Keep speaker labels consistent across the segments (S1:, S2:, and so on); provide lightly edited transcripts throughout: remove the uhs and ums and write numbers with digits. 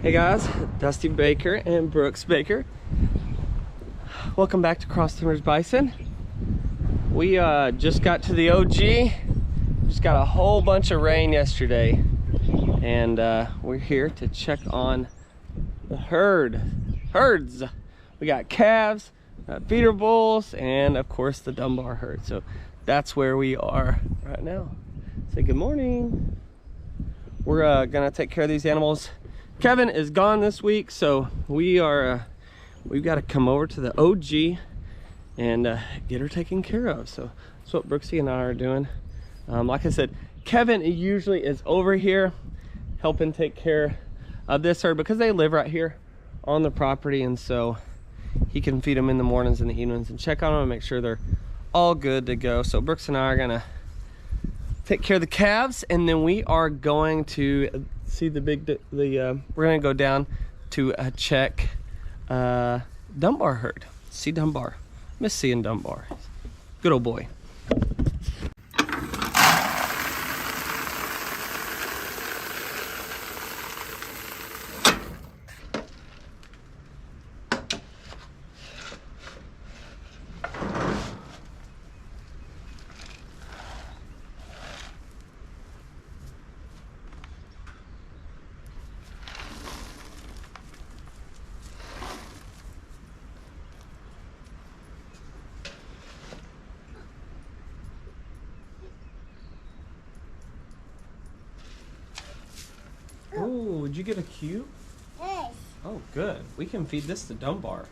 S1: Hey guys, Dusty Baker and Brooks Baker. Welcome back to Cross Timbers Bison. We just got to the OG. Just got a whole bunch of rain yesterday, and we're here to check on the herds. We got calves, feeder bulls, and of course the Dunbar herd. So that's where we are right now. Say good morning. We're gonna take care of these animals. Kevin is gone this week, so we've got to come over to the OG and get her taken care of. So that's what Brooksy and I are doing. Like I said, Kevin usually is over here helping take care of this herd because they live right here on the property, and so he can feed them in the mornings and the evenings and check on them and make sure they're all good to go. So Brooks and I are gonna take care of the calves, and then we are going to see we're gonna go down to check Dunbar herd. See Dunbar. Miss seeing Dunbar. Good old boy. Oh, did you get a cube?
S2: Yes.
S1: Oh, good. We can feed this to Dunbar.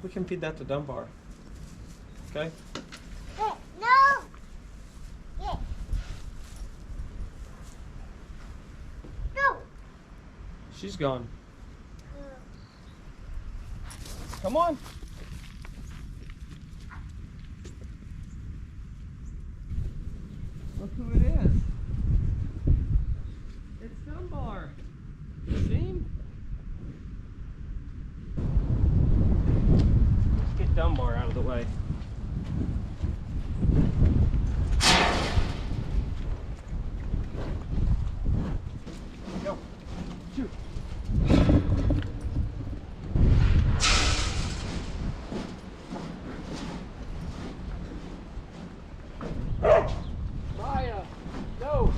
S1: We can feed that to Dunbar. Okay?
S2: Hey, no. Yeah. No.
S1: She's gone. Come on. Look who it is. It's Dunbar. See him? Let's get Dunbar out of the way. Go. Shoot. Maya, no.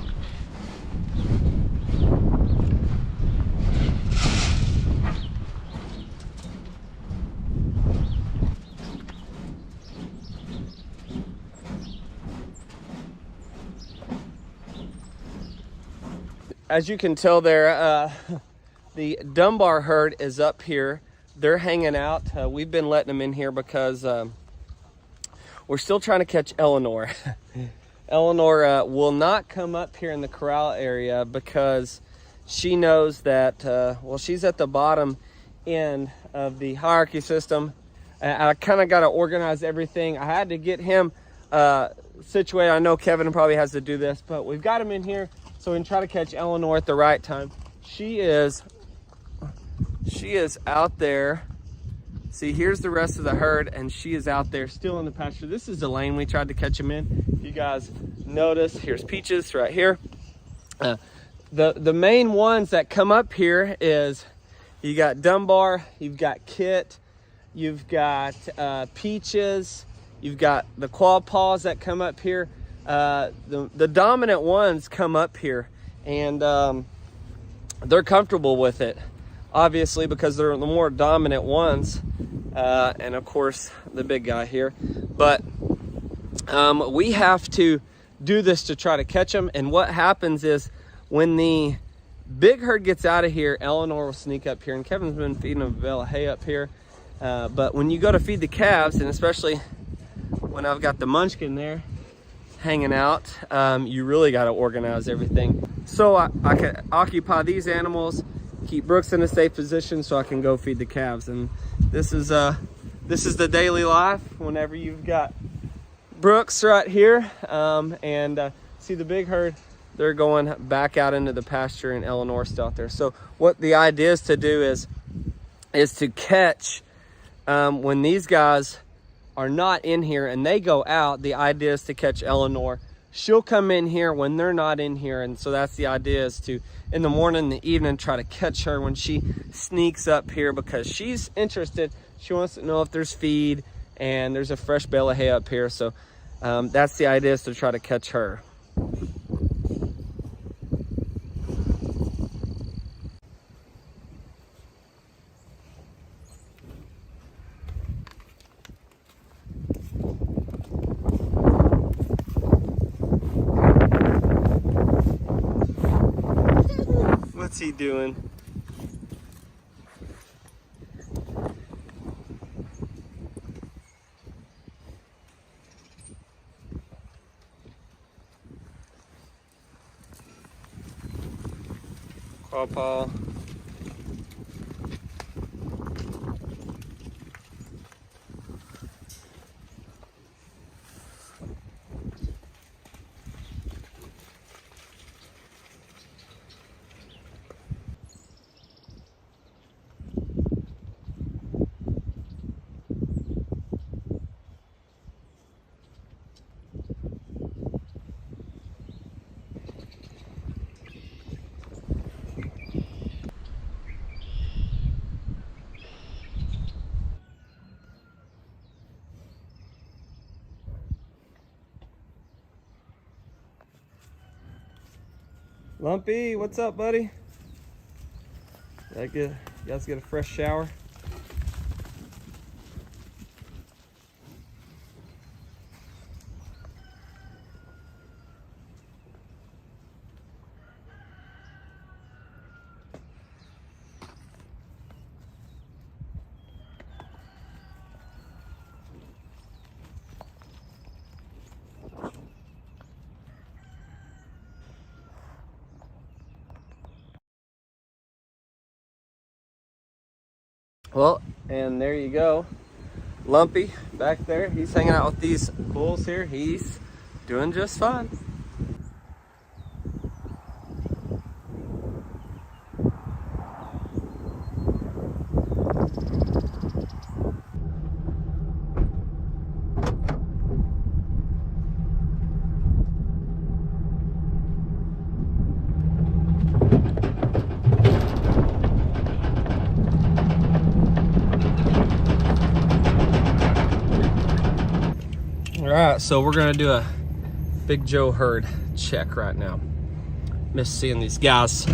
S1: As you can tell there, the Dunbar herd is up here. They're hanging out. We've been letting them in here because we're still trying to catch Eleanor. Eleanor will not come up here in the corral area because she knows that, well, she's at the bottom end of the hierarchy system. I kind of got to organize everything. I had to get him situated. I know Kevin probably has to do this, but we've got him in here so we can try to catch Eleanor at the right time. She is out there. See, here's the rest of the herd, and she is out there still in the pasture. This is the lane we tried to catch him in. If you guys notice, here's Peaches right here. The main ones that come up here is you got Dunbar, you've got Kit, you've got Peaches, you've got the Quapaws that come up here. The dominant ones come up here, and they're comfortable with it, obviously, because they're the more dominant ones, and of course the big guy here. But we have to do this to try to catch them, and what happens is when the big herd gets out of here, Eleanor will sneak up here, and Kevin's been feeding a bale of hay up here, but when you go to feed the calves, and especially when I've got the munchkin there hanging out, you really got to organize everything. So I can occupy these animals, keep Brooks in a safe position so I can go feed the calves. And this is the daily life whenever you've got Brooks right here, and see the big herd, they're going back out into the pasture, and Eleanor's still out there. So what the idea is to do is to catch when these guys are not in here and they go out. The idea is to catch Eleanor she'll come in here when they're not in here. And so that's the idea, is to, in the morning and the evening, try to catch her when she sneaks up here, because she's interested. She wants to know if there's feed, and there's a fresh bale of hay up here. So that's the idea, is to try to catch her. What's he doing? Claw paw. Lumpy, what's up, buddy? You guys get a fresh shower? Well, and there you go. Lumpy back there, he's hanging out with these bulls here. He's doing just fine. All right, so we're gonna do a Big Joe herd check right now. Miss seeing these guys.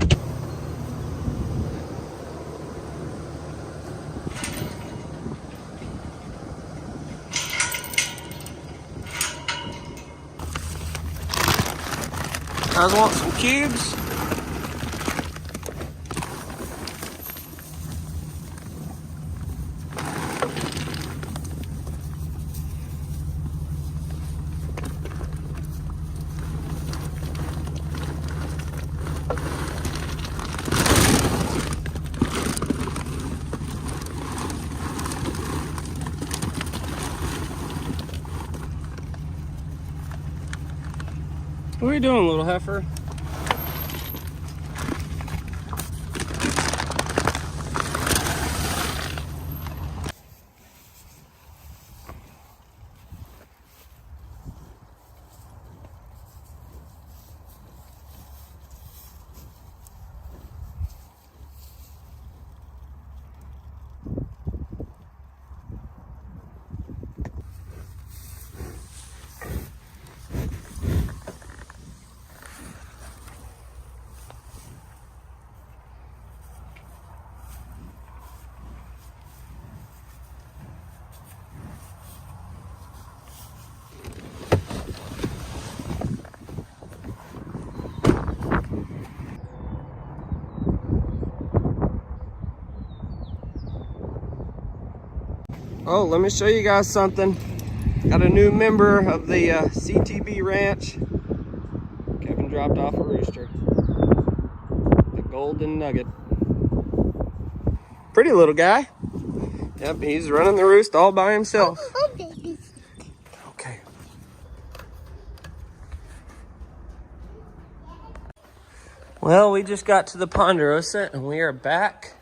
S1: Guys want some cubes? What are you doing, little heifer? Oh, let me show you guys something. Got a new member of the CTB ranch. Kevin dropped off a rooster. The golden nugget. Pretty little guy. Yep, he's running the roost all by himself. Okay. Well, we just got to the Ponderosa and we are back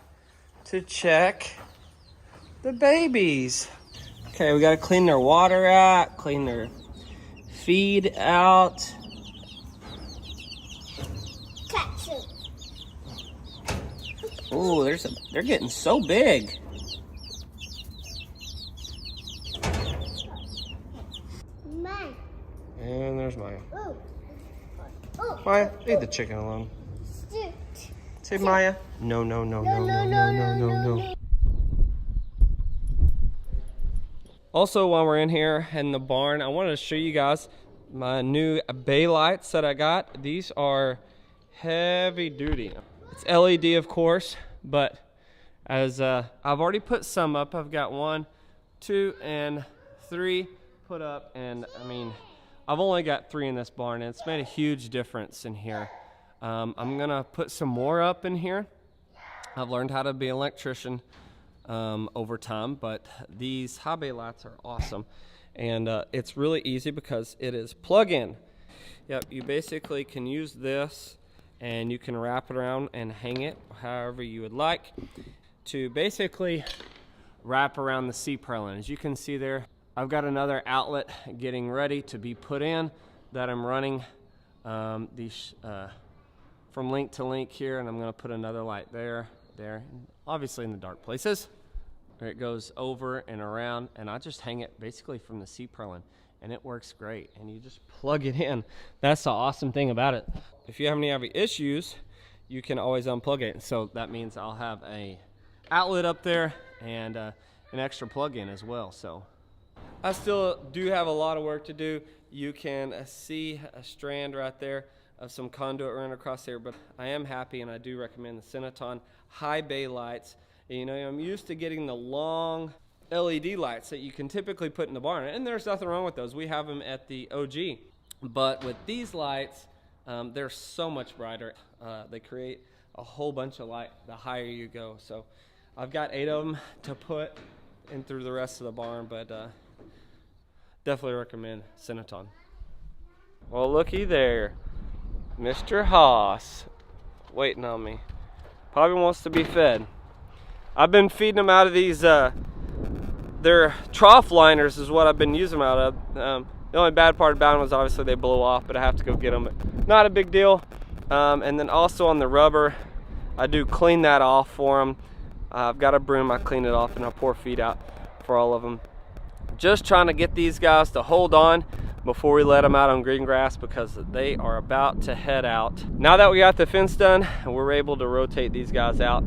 S1: to check the babies. Okay, we gotta clean their water out, clean their feed out. Ooh, they're getting so big.
S2: Mine.
S1: And there's Maya.
S2: Ooh. Ooh.
S1: Maya, leave the chicken alone.
S2: Shoot.
S1: Say Maya. No, no, no, no, no, no, no, no, no. Also, while we're in here in the barn, I wanted to show you guys my new bay lights that I got. These are heavy duty. It's LED, of course, but as I've already put some up. I've got 1, 2, and 3 put up, and I mean, I've only got 3 in this barn, and it's made a huge difference in here. I'm gonna put some more up in here. I've learned how to be an electrician over time, but these high bay lights are awesome, and it's really easy because it is plug-in. Yep, you basically can use this and you can wrap it around and hang it however you would like to basically wrap around the C-purlin. As you can see there, I've got another outlet getting ready to be put in that I'm running these from link to link here, and I'm going to put another light there, obviously in the dark places. Where it goes over and around, and I just hang it basically from the C-purlin, and it works great, and you just plug it in. That's the awesome thing about it. If you have any issues, you can always unplug it. So that means I'll have a outlet up there and an extra plug-in as well. So I still do have a lot of work to do. You can see a strand right there of some conduit running across there, but I am happy, and I do recommend the Cineton high bay lights. You know, I'm used to getting the long LED lights that you can typically put in the barn, and there's nothing wrong with those. We have them at the OG. But with these lights, they're so much brighter. They create a whole bunch of light the higher you go. So I've got 8 of them to put in through the rest of the barn, but definitely recommend Cineton. Well, looky there. Mr. Haas waiting on me. Probably wants to be fed. I've been feeding them out of these, they're trough liners is what I've been using them out of. The only bad part about them was obviously they blow off, but I have to go get them. But not a big deal. And then also on the rubber, I do clean that off for them. I've got a broom, I clean it off, and I pour feed out for all of them. Just trying to get these guys to hold on before we let them out on green grass, because they are about to head out. Now that we got the fence done, we're able to rotate these guys out.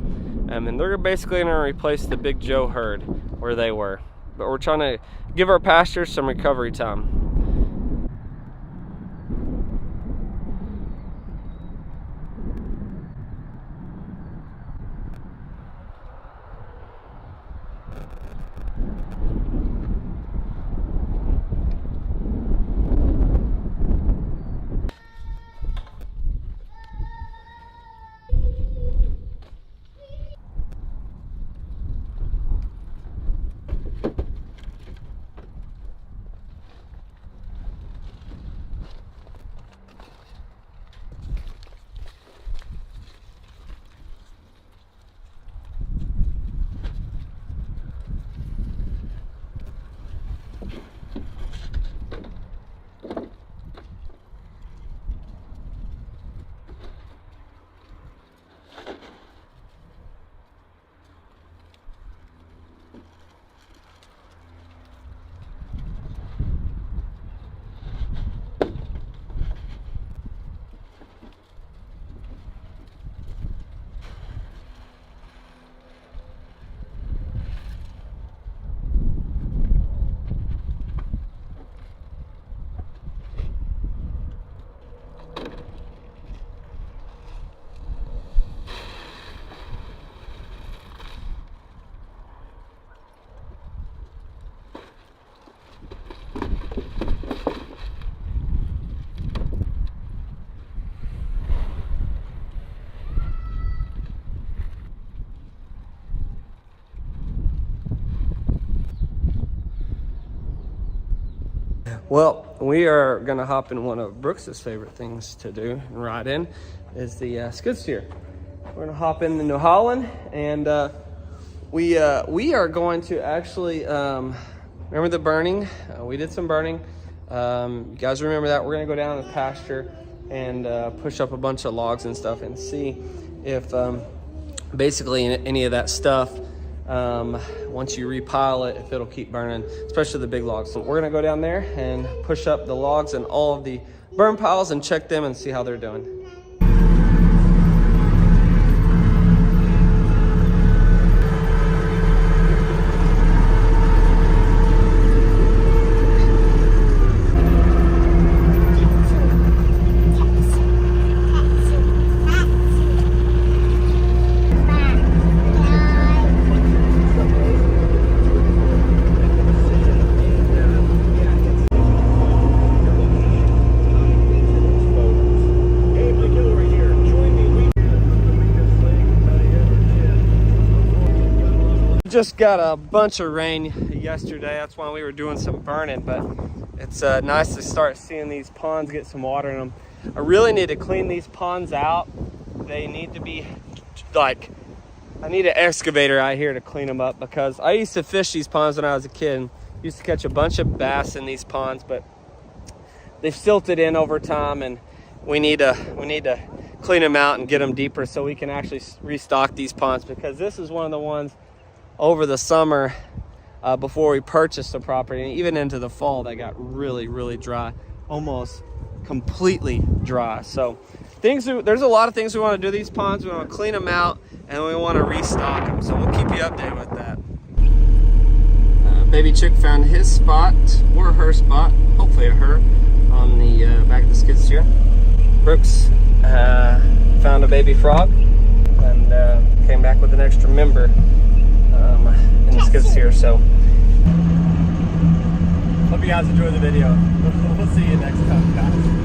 S1: And they're basically going to replace the Big Joe herd where they were. But we're trying to give our pastures some recovery time. Well, we are gonna hop in one of Brooks's favorite things to do and ride in is the skid steer. We're gonna hop in the New Holland, and we are going to actually remember the burning. We did some burning. You guys remember that? We're gonna go down to the pasture and push up a bunch of logs and stuff and see if basically any of that stuff, once you repile it, if it'll keep burning, especially the big logs. So we're gonna go down there and push up the logs and all of the burn piles and check them and see how they're doing. Just got a bunch of rain yesterday. That's why we were doing some burning, but it's nice to start seeing these ponds get some water in them. I really need to clean these ponds out. They need to be like, I need an excavator out here to clean them up, because I used to fish these ponds when I was a kid and used to catch a bunch of bass in these ponds, but they've silted in over time, and we need to clean them out and get them deeper so we can actually restock these ponds, because this is one of the ones over the summer before we purchased the property, and even into the fall, they got really dry, almost completely dry. So there's a lot of things we want to do to these ponds. We want to clean them out and we want to restock them, so we'll keep you updated with that. Baby Chick found his spot, or her spot, hopefully a her, on the back of the skid steer. Brooks found a baby frog and came back with an extra member in the skid steer. So hope you guys enjoyed the video. We'll see you next time, guys.